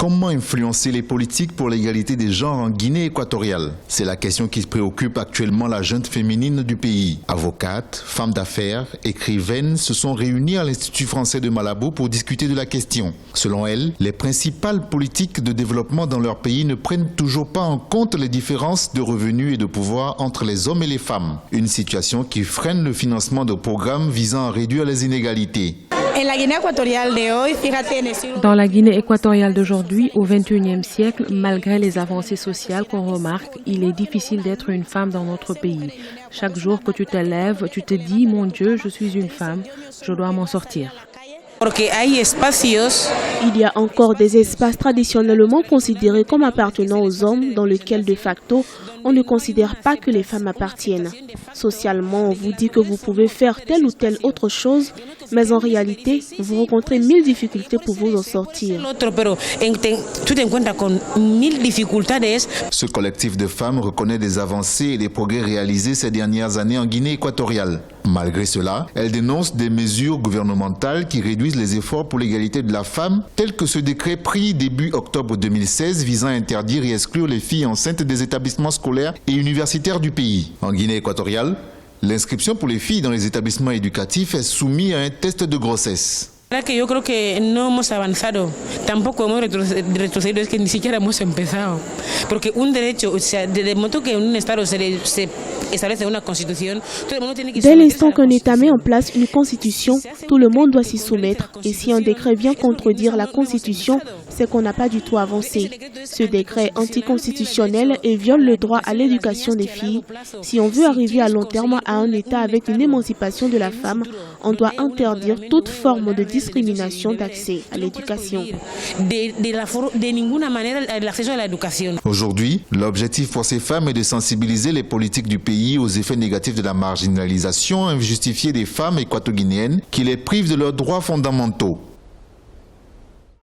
Comment influencer les politiques pour l'égalité des genres en Guinée équatoriale? C'est la question qui préoccupe actuellement la jeune féminine du pays. Avocates, femmes d'affaires, écrivaines se sont réunies à l'Institut français de Malabo pour discuter de la question. Selon elles, les principales politiques de développement dans leur pays ne prennent toujours pas en compte les différences de revenus et de pouvoir entre les hommes et les femmes. Une situation qui freine le financement de programmes visant à réduire les inégalités. Dans la Guinée équatoriale d'aujourd'hui, au XXIe siècle, malgré les avancées sociales qu'on remarque, il est difficile d'être une femme dans notre pays. Chaque jour que tu te lèves, tu te dis « Mon Dieu, je suis une femme, je dois m'en sortir ». Il y a encore des espaces traditionnellement considérés comme appartenant aux hommes dans lesquels de facto on ne considère pas que les femmes appartiennent. Socialement, on vous dit que vous pouvez faire telle ou telle autre chose, mais en réalité, vous rencontrez 1000 difficultés pour vous en sortir. Ce collectif de femmes reconnaît des avancées et des progrès réalisés ces dernières années en Guinée équatoriale. Malgré cela, elle dénonce des mesures gouvernementales qui réduisent les efforts pour l'égalité de la femme, tel que ce décret pris début octobre 2016 visant à interdire et exclure les filles enceintes des établissements scolaires et universitaires du pays. En Guinée équatoriale, l'inscription pour les filles dans les établissements éducatifs est soumise à un test de grossesse. Yo creo que no hemos avanzado, tampoco hemos retrocedido, es que ni siquiera hemos empezado. Porque un derecho, o sea, desde el momento que en un Estado se establece una constitución, todo el mundo tiene que... Dès l'instant qu'un État met en place une constitution, tout le monde doit s'y soumettre. Et si un décret vient contredire la constitution, c'est qu'on n'a pas du tout avancé. Ce décret est anticonstitutionnel et viole le droit à l'éducation des filles. Si on veut arriver à long terme à un État avec une émancipation de la femme, on doit interdire toute forme de discrimination d'accès à l'éducation. Aujourd'hui, l'objectif pour ces femmes est de sensibiliser les politiques du pays aux effets négatifs de la marginalisation injustifiée des femmes équato-guinéennes qui les privent de leurs droits fondamentaux.